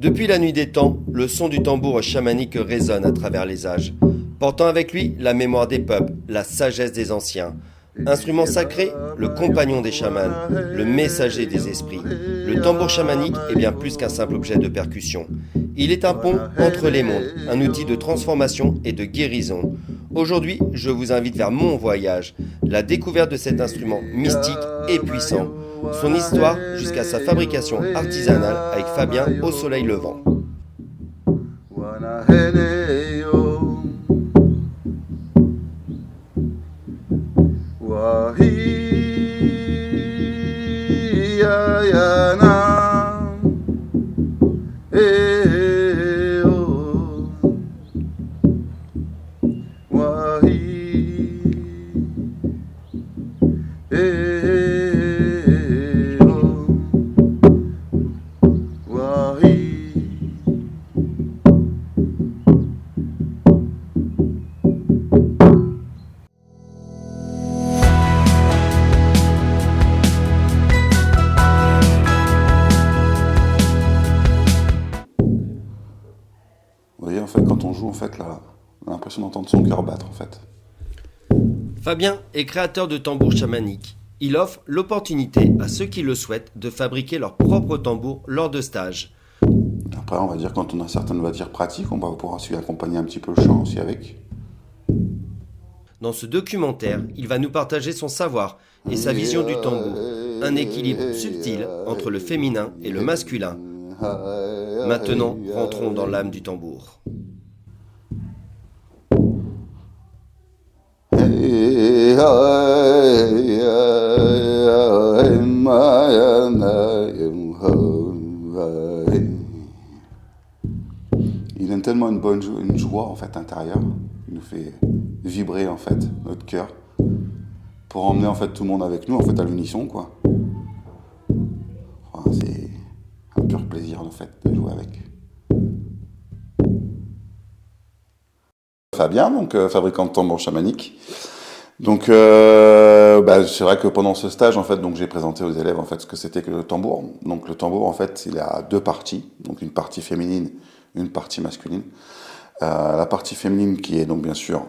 Depuis la nuit des temps, le son du tambour chamanique résonne à travers les âges, portant avec lui la mémoire des peuples, la sagesse des anciens. Instrument sacré, le compagnon des chamans, le messager des esprits. Le tambour chamanique est bien plus qu'un simple objet de percussion. Il est un pont entre les mondes, un outil de transformation et de guérison. Aujourd'hui, je vous invite vers mon voyage, la découverte de cet instrument mystique et puissant. Son histoire jusqu'à sa fabrication artisanale avec Fabien au soleil levant. Vous voyez, en fait, quand on joue, en fait, là, on a l'impression d'entendre son cœur battre, en fait. Fabien est créateur de tambours chamaniques. Il offre l'opportunité à ceux qui le souhaitent de fabriquer leur propre tambour lors de stages. Après, on va dire, quand on a certaines, on va dire, pratiques, on va pouvoir aussi accompagner un petit peu le chant aussi avec. Dans ce documentaire, il va nous partager son savoir et sa vision du tambour. Un équilibre subtil entre le féminin et le masculin. Maintenant, rentrons dans l'âme du tambour. Il donne tellement une joie en fait intérieure, il nous fait vibrer en fait notre cœur pour emmener en fait tout le monde avec nous en fait à l'unisson quoi. Enfin, c'est un pur plaisir en fait de jouer avec. Fabien, donc fabricant de tambours chamaniques. Donc c'est vrai que pendant ce stage en fait, donc j'ai présenté aux élèves en fait ce que c'était que le tambour. Donc le tambour en fait, il a deux parties, donc une partie féminine, une partie masculine. La partie féminine qui est donc bien sûr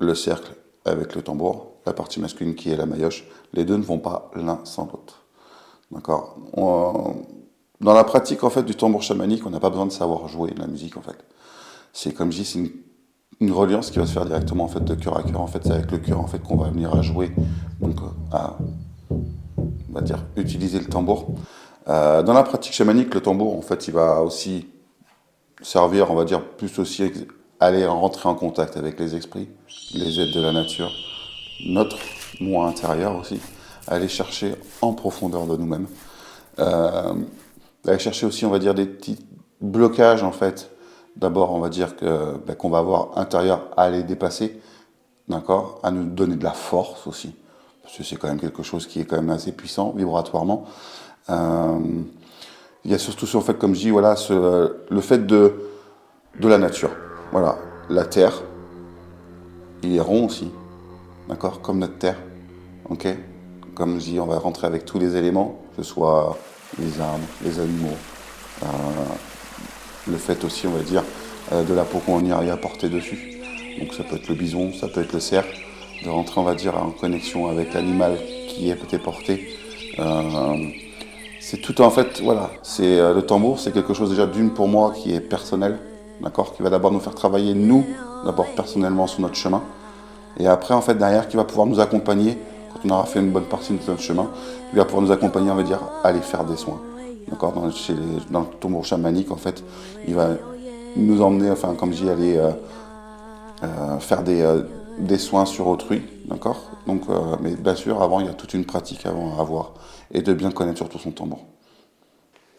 le cercle avec le tambour, la partie masculine qui est la maillotche. Les deux ne vont pas l'un sans l'autre. D'accord. Dans la pratique en fait du tambour chamanique, on n'a pas besoin de savoir jouer de la musique en fait. C'est comme je dis, c'est une reliance qui va se faire directement en fait de cœur à cœur. En fait, c'est avec le cœur en fait qu'on va venir à jouer, donc à on va dire utiliser le tambour. Dans la pratique chamanique, le tambour en fait, il va aussi servir, on va dire plus aussi aller rentrer en contact avec les esprits, les êtres de la nature, notre moi intérieur aussi, aller chercher en profondeur de nous-mêmes, aller chercher aussi, on va dire des petits blocages en fait. D'abord, on va dire qu'on va avoir intérieur à les dépasser, d'accord, à nous donner de la force aussi, parce que c'est quand même quelque chose qui est quand même assez puissant vibratoirement. Il y a surtout, en fait, comme je dis, voilà, le fait de la nature. Voilà, la terre, il est rond aussi, d'accord, comme notre terre, ok. Comme je dis, on va rentrer avec tous les éléments, que ce soit les arbres, les animaux. Le fait aussi, on va dire, de la peau qu'on y a apporté dessus. Donc ça peut être le bison, ça peut être le cerf, de rentrer, on va dire, en connexion avec l'animal qui est peut-être porté. C'est tout en fait, voilà, c'est le tambour, c'est quelque chose déjà d'une pour moi qui est personnel, d'accord, qui va d'abord nous faire travailler nous, d'abord personnellement sur notre chemin, et après en fait derrière qui va pouvoir nous accompagner quand on aura fait une bonne partie de notre chemin, qui va pouvoir nous accompagner, on va dire, à aller faire des soins. D'accord, dans le tambour chamanique, en fait, il va nous emmener, enfin, comme je dis, aller faire des soins sur autrui, d'accord. Donc, mais bien sûr, avant, il y a toute une pratique avant à avoir et de bien connaître surtout son tambour.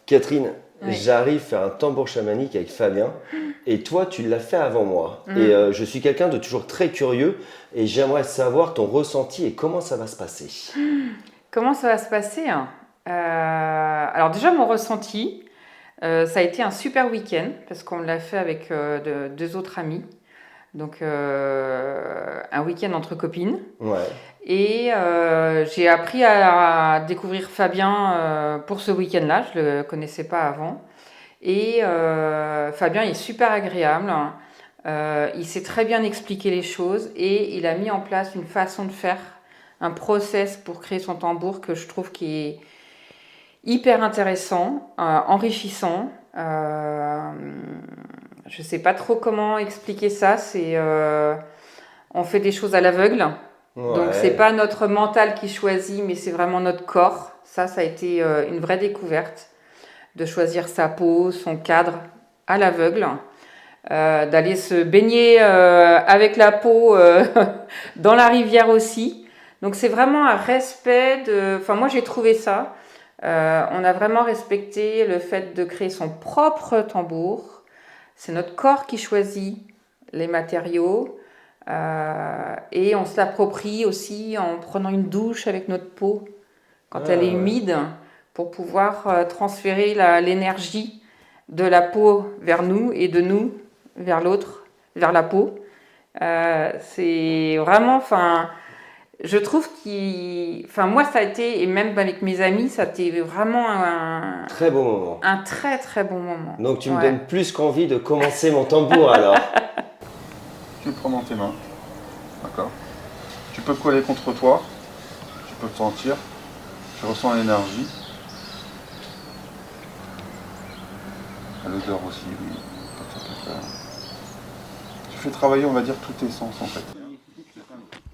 Catherine, Oui. j'arrive faire un tambour chamanique avec Fabien et toi tu l'as fait avant moi. Et je suis quelqu'un de toujours très curieux et j'aimerais savoir ton ressenti et comment ça va se passer. Comment ça va se passer hein Alors déjà, mon ressenti, ça a été un super week-end parce qu'on l'a fait avec deux autres amis. Donc un week-end entre copines. Ouais. Et j'ai appris à découvrir Fabien pour ce week-end-là. Je ne le connaissais pas avant. Et Fabien est super agréable. Il sait très bien expliquer les choses et il a mis en place une façon de faire, un process pour créer son tambour que je trouve qui est hyper intéressant, enrichissant. Je sais pas trop comment expliquer ça. On fait des choses à l'aveugle. Ouais. Donc c'est pas notre mental qui choisit, mais c'est vraiment notre corps. Ça a été une vraie découverte de choisir sa peau, son cadre à l'aveugle, d'aller se baigner avec la peau dans la rivière aussi. Donc c'est vraiment un respect Enfin moi j'ai trouvé ça. On a vraiment respecté le fait de créer son propre tambour. C'est notre corps qui choisit les matériaux. Et on se l'approprie aussi en prenant une douche avec notre peau quand elle est humide pour pouvoir transférer l'énergie de la peau vers nous et de nous vers l'autre, vers la peau. C'est vraiment, je trouve moi ça a été, et même avec mes amis, ça a été vraiment Très beau moment. un très très bon moment. Donc tu me donnes plus qu'envie de commencer mon tambour alors. Tu le prends dans tes mains, d'accord. Tu peux coller contre toi, tu peux le sentir, tu ressens l'énergie. L'odeur aussi, oui. Ça peut faire. Tu fais travailler, on va dire, tous tes sens en fait.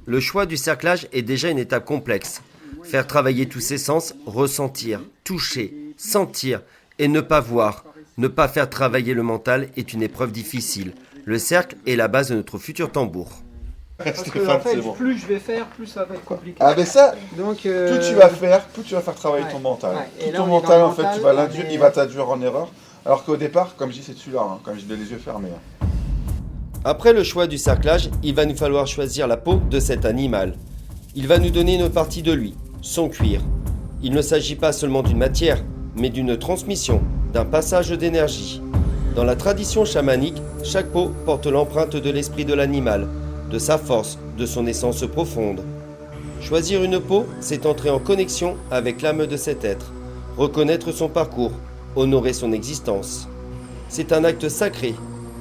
Le choix du cerclage est déjà une étape complexe. Faire travailler tous ses sens, ressentir, toucher, sentir et ne pas voir, ne pas faire travailler le mental est une épreuve difficile. Le cercle est la base de notre futur tambour. Parce que en fait, plus je vais faire, plus ça va être compliqué. Ah ben ça, Donc, plus tu vas faire, plus tu vas faire travailler ton mental. ouais. Et Tout là, ton on est mental, dans en le fait, mental, tu vas mais- il va t'induire en erreur. Alors qu'au départ, comme je dis, c'est celui-là, hein, quand j'ai les yeux fermés. Hein. Après le choix du cerclage, il va nous falloir choisir la peau de cet animal. Il va nous donner une partie de lui, son cuir. Il ne s'agit pas seulement d'une matière, mais d'une transmission, d'un passage d'énergie. Dans la tradition chamanique, chaque peau porte l'empreinte de l'esprit de l'animal, de sa force, de son essence profonde. Choisir une peau, c'est entrer en connexion avec l'âme de cet être, reconnaître son parcours, honorer son existence. C'est un acte sacré,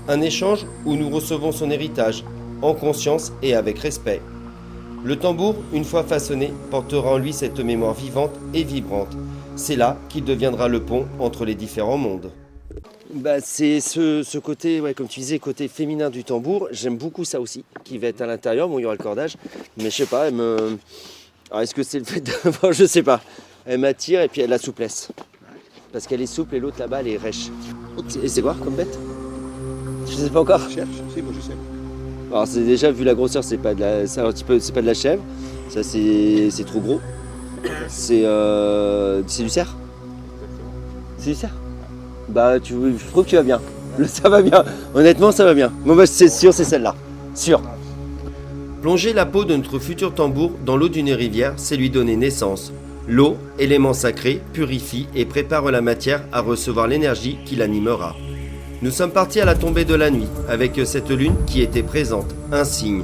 un échange où nous recevons son héritage, en conscience et avec respect. Le tambour, une fois façonné, portera en lui cette mémoire vivante et vibrante. C'est là qu'il deviendra le pont entre les différents mondes. C'est ce côté, comme tu disais, côté féminin du tambour. J'aime beaucoup ça aussi, qui va être à l'intérieur. Bon, il y aura le cordage, mais je sais pas, alors, est-ce que c'est le fait de... Bon, je sais pas. Elle m'attire et puis elle a la souplesse. Parce qu'elle est souple et l'autre là-bas, elle est rêche. Et c'est quoi comme bête? Je sais pas encore. Cherche, si, moi je sais. Alors c'est déjà, vu la grosseur, c'est pas de la, c'est un petit peu, c'est pas de la chèvre. Ça c'est trop gros. C'est du cerf. C'est du cerf. Je trouve que tu vas bien. Ça va bien. Honnêtement, ça va bien. Bon c'est sûr, c'est celle-là. Sûr. Plonger la peau de notre futur tambour dans l'eau d'une rivière, c'est lui donner naissance. L'eau, élément sacré, purifie et prépare la matière à recevoir l'énergie qui l'animera. Nous sommes partis à la tombée de la nuit, avec cette lune qui était présente, un signe.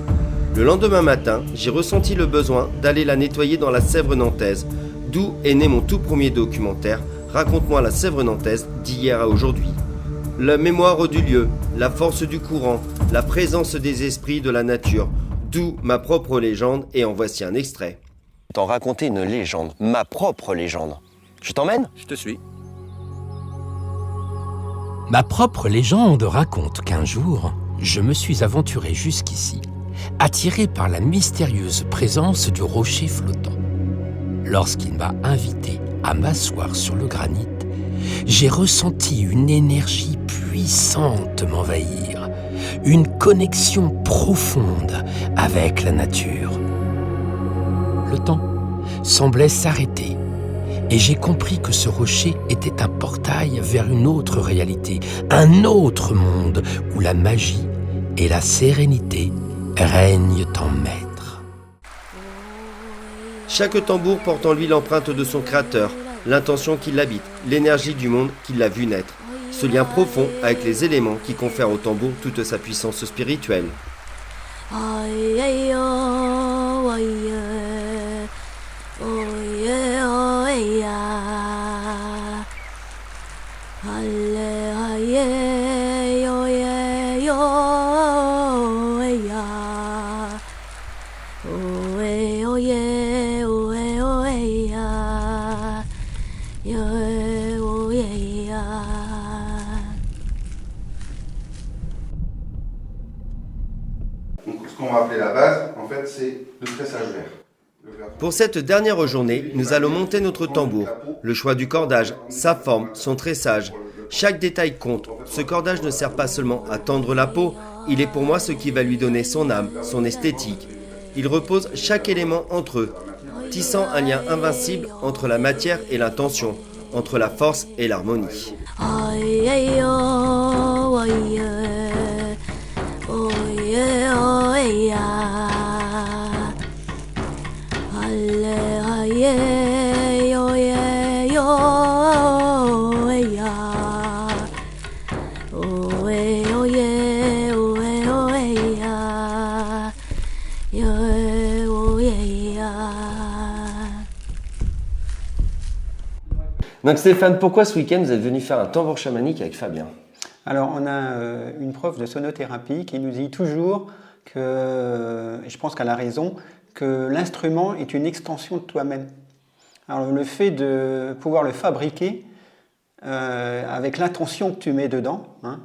Le lendemain matin, j'ai ressenti le besoin d'aller la nettoyer dans la Sèvre nantaise, d'où est né mon tout premier documentaire, Raconte-moi la Sèvre nantaise d'hier à aujourd'hui. La mémoire du lieu, la force du courant, la présence des esprits de la nature, d'où ma propre légende, et en voici un extrait. T'en raconter une légende, ma propre légende. Je t'emmène ? Je te suis. Ma propre légende raconte qu'un jour, je me suis aventuré jusqu'ici, attiré par la mystérieuse présence du rocher flottant. Lorsqu'il m'a invité à m'asseoir sur le granit, j'ai ressenti une énergie puissante m'envahir, une connexion profonde avec la nature. Le temps semblait s'arrêter et j'ai compris que ce rocher était un portail vers une autre réalité, un autre monde où la magie et la sérénité règnent en maître. Chaque tambour porte en lui l'empreinte de son créateur, l'intention qui l'habite, l'énergie du monde qui l'a vu naître. Ce lien profond avec les éléments qui confèrent au tambour toute sa puissance spirituelle. Halle Donc, ce qu'on va appeler la base, en fait, c'est le tressage vert. Pour cette dernière journée, nous allons monter notre tambour. Le choix du cordage, sa forme, son tressage. Chaque détail compte. Ce cordage ne sert pas seulement à tendre la peau, il est pour moi ce qui va lui donner son âme, son esthétique. Il repose chaque élément entre eux, tissant un lien invincible entre la matière et l'intention, entre la force et l'harmonie. Donc Stéphane, pourquoi ce week-end vous êtes venu faire un tambour chamanique avec Fabien? Alors, on a une prof de sonothérapie qui nous dit toujours que, et je pense qu'elle a raison, que l'instrument est une extension de toi-même. Alors, le fait de pouvoir le fabriquer avec l'intention que tu mets dedans, hein,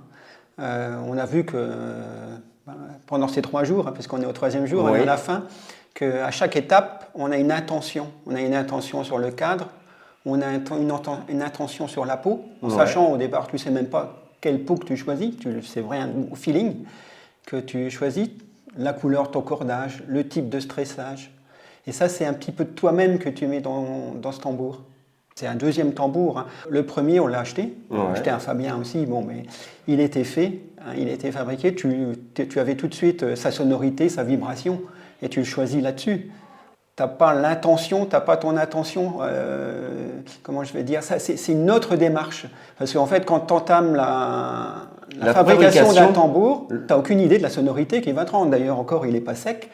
on a vu que pendant ces 3 jours, parce qu'on est au 3e jour, Oui. et à la fin, qu'à chaque étape, on a une intention. On a une intention sur le cadre, on a une intention sur la peau, en sachant au départ, tu ne sais même pas quelle peau que tu choisis, c'est vraiment au feeling que tu choisis, la couleur de ton cordage, le type de stressage. Et ça, c'est un petit peu de toi-même que tu mets dans ce tambour. C'est un 2e tambour. Hein. Le premier, on l'a acheté. On l'a acheté à Fabien aussi, bon, mais il était fait, hein, il était fabriqué. Tu avais tout de suite sa sonorité, sa vibration, et tu le choisis là-dessus. Tu n'as pas l'intention, tu n'as pas ton attention, comment je vais dire ça, c'est une autre démarche. Parce qu'en fait, quand tu entames la fabrication d'un tambour, tu n'as aucune idée de la sonorité qui va te rendre. D'ailleurs, encore, il n'est pas sec.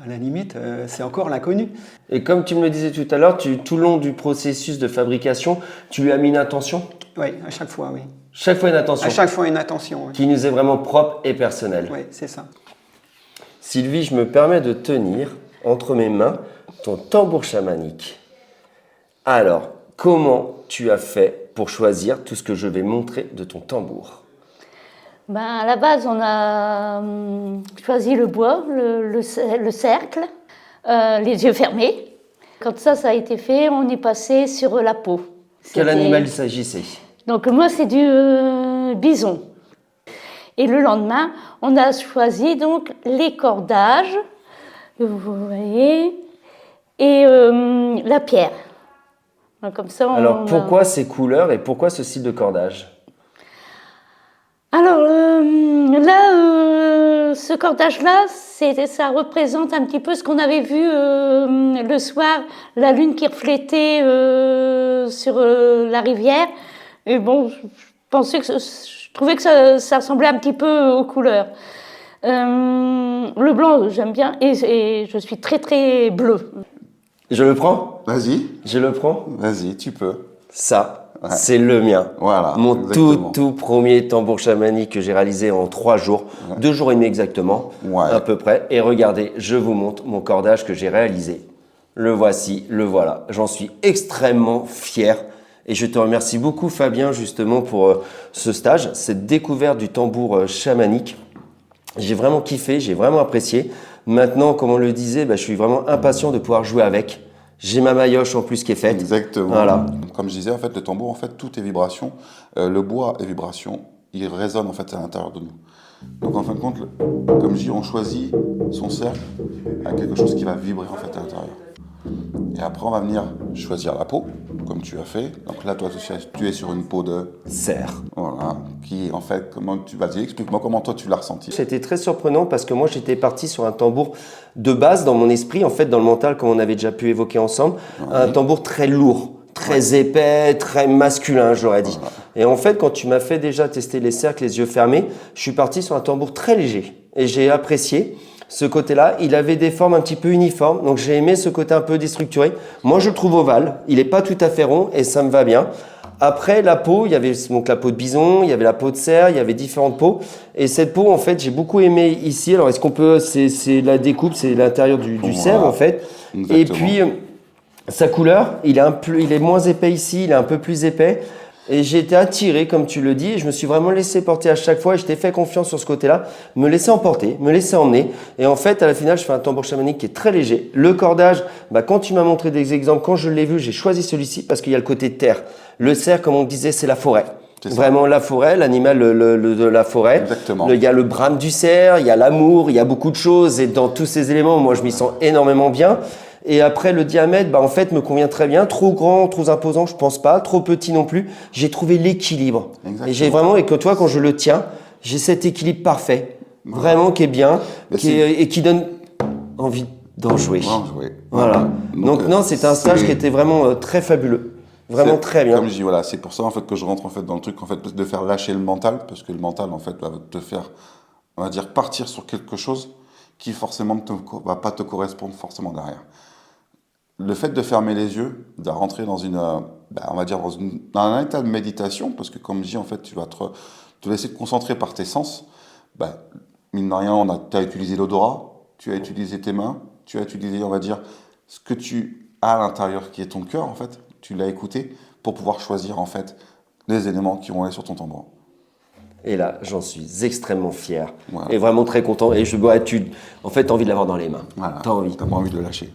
À la limite, c'est encore l'inconnu. Et comme tu me le disais tout à l'heure, tout le long du processus de fabrication, tu lui as mis une intention? Oui, à chaque fois, oui. Chaque fois une intention? À chaque fois une intention, oui. Qui nous est vraiment propre et personnelle. Oui, c'est ça. Sylvie, je me permets de tenir entre mes mains ton tambour chamanique. Alors, comment tu as fait pour choisir tout ce que je vais montrer de ton tambour? À la base, on a choisi le bois, le cercle, les yeux fermés. Quand ça a été fait, on est passé sur la peau. Quel animal il s'agissait? Donc moi, c'est du bison. Et le lendemain, on a choisi donc les cordages, vous voyez, et la pierre. Donc, comme ça, alors, pourquoi ces couleurs et pourquoi ce style de cordage? Alors là, ce cordage-là, ça représente un petit peu ce qu'on avait vu le soir, la lune qui reflétait sur la rivière. Et bon, je trouvais que ça ressemblait un petit peu aux couleurs. Le blanc, j'aime bien, et je suis très très bleu. Je le prends? Vas-y. Je le prends? Vas-y, tu peux. Ça, c'est le mien. Voilà. Mon exactement. tout premier tambour chamanique que j'ai réalisé en 3 jours, 2 jours et demi exactement, à peu près. Et regardez, je vous montre mon cordage que j'ai réalisé. Le voici, le voilà. J'en suis extrêmement fier. Et je te remercie beaucoup, Fabien, justement, pour ce stage, cette découverte du tambour chamanique. J'ai vraiment kiffé, j'ai vraiment apprécié. Maintenant, comme on le disait, je suis vraiment impatient de pouvoir jouer avec. J'ai ma maillotche en plus qui est faite. Exactement. Voilà. Comme je disais, en fait, le tambour, en fait, tout est vibration. Le bois est vibration. Il résonne en fait à l'intérieur de nous. Donc en fin de compte, comme je dis, on choisit son cercle à quelque chose qui va vibrer en fait à l'intérieur. Et après, on va venir choisir la peau, comme tu as fait. Donc là, toi, tu es sur une peau de cerf. Voilà. Qui, en fait, vas-y, explique-moi comment toi tu l'as ressenti. C'était très surprenant parce que moi, j'étais parti sur un tambour de base dans mon esprit, en fait, dans le mental, comme on avait déjà pu évoquer ensemble. Un tambour très lourd, très épais, très masculin, j'aurais dit. Et en fait, quand tu m'as fait déjà tester les cercles, les yeux fermés, je suis parti sur un tambour très léger. Et j'ai apprécié ce côté-là. Il avait des formes un petit peu uniformes, donc j'ai aimé ce côté un peu déstructuré. Moi, je le trouve ovale. Il n'est pas tout à fait rond et ça me va bien. Après, la peau, il y avait donc la peau de bison, il y avait la peau de cerf, il y avait différentes peaux. Et cette peau, en fait, j'ai beaucoup aimé ici. Alors, est-ce qu'on peut... C'est la découpe, c'est l'intérieur du cerf, en fait. Exactement. Et puis, sa couleur, il est moins épais ici, il est un peu plus épais. Et j'ai été attiré, comme tu le dis, et je me suis vraiment laissé porter à chaque fois, et je t'ai fait confiance sur ce côté-là, me laisser emporter, me laisser emmener. Et en fait, à la finale, je fais un tambour chamanique qui est très léger. Le cordage, quand tu m'as montré des exemples, quand je l'ai vu, j'ai choisi celui-ci parce qu'il y a le côté terre. Le cerf, comme on disait, c'est la forêt. Vraiment la forêt, l'animal de la forêt. Exactement. Il y a le brame du cerf, il y a l'amour, il y a beaucoup de choses. Et dans tous ces éléments, moi, je m'y sens énormément bien. Et après, le diamètre, en fait, me convient très bien. Trop grand, trop imposant, je pense pas. Trop petit non plus. J'ai trouvé l'équilibre. Exactement. Et j'ai vraiment, et que toi, quand je le tiens, j'ai cet équilibre parfait. Vraiment, qui est bien. Et qui donne envie d'en jouer. Voilà. Donc non, c'était un stage qui était vraiment très fabuleux. Vraiment très bien. Comme je dis, voilà, c'est pour ça en fait que je rentre en fait dans le truc en fait de faire lâcher le mental, parce que le mental en fait va te faire, on va dire, partir sur quelque chose qui forcément va pas te correspondre forcément derrière. Le fait de fermer les yeux, de rentrer dans on va dire dans un état de méditation, parce que comme je dis en fait, tu vas te laisser te concentrer par tes sens. Mine de rien, tu as utilisé l'odorat, tu as utilisé tes mains, tu as utilisé, on va dire, ce que tu as à l'intérieur qui est ton cœur en fait. Tu l'as écouté pour pouvoir choisir en fait les éléments qui vont aller sur ton tambour. Et là, j'en suis extrêmement fier. Voilà. Et vraiment très content. Et en fait, t'as envie de l'avoir dans les mains. Voilà. T'as envie. T'as pas envie de le lâcher.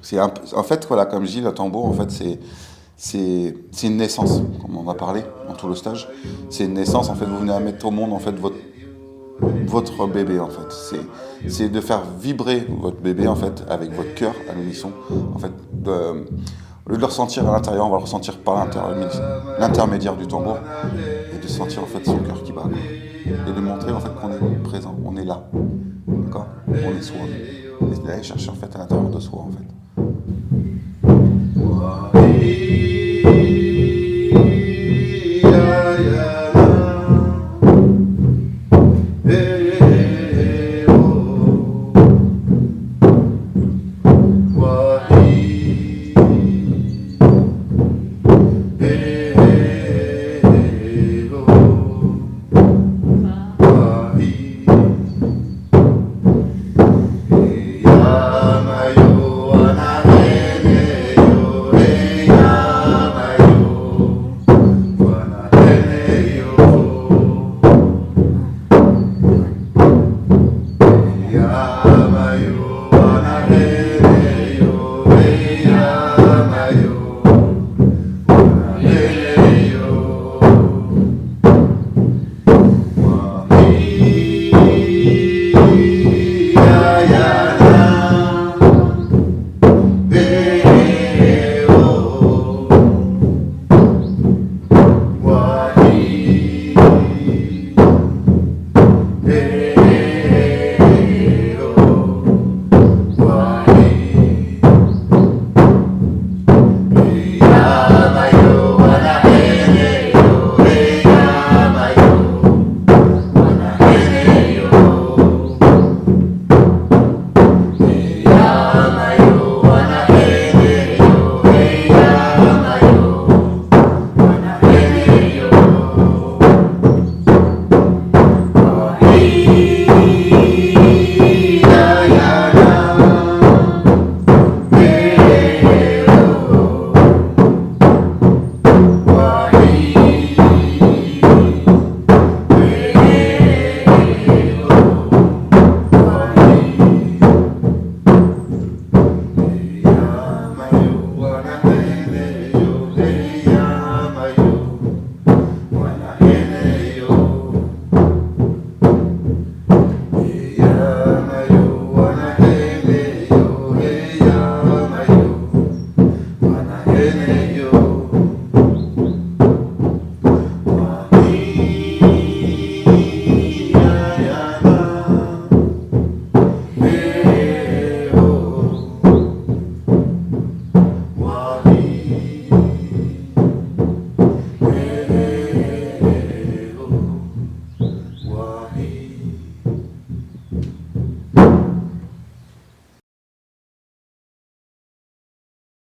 En fait, voilà, comme je dis, le tambour, en fait, c'est une naissance, comme on a parlé dans tout le stage. C'est une naissance, en fait, vous venez à mettre au monde, en fait, votre bébé, en fait. C'est de faire vibrer votre bébé, en fait, avec votre cœur à l'unisson. En fait, au lieu de le ressentir à l'intérieur, on va le ressentir par l'intermédiaire du tambour. Et de sentir, en fait, son cœur qui bat, quoi. Et de montrer, en fait, qu'on est présent, on est là. D'accord ? On est soi. Et d'aller chercher, en fait, à l'intérieur de soi, en fait.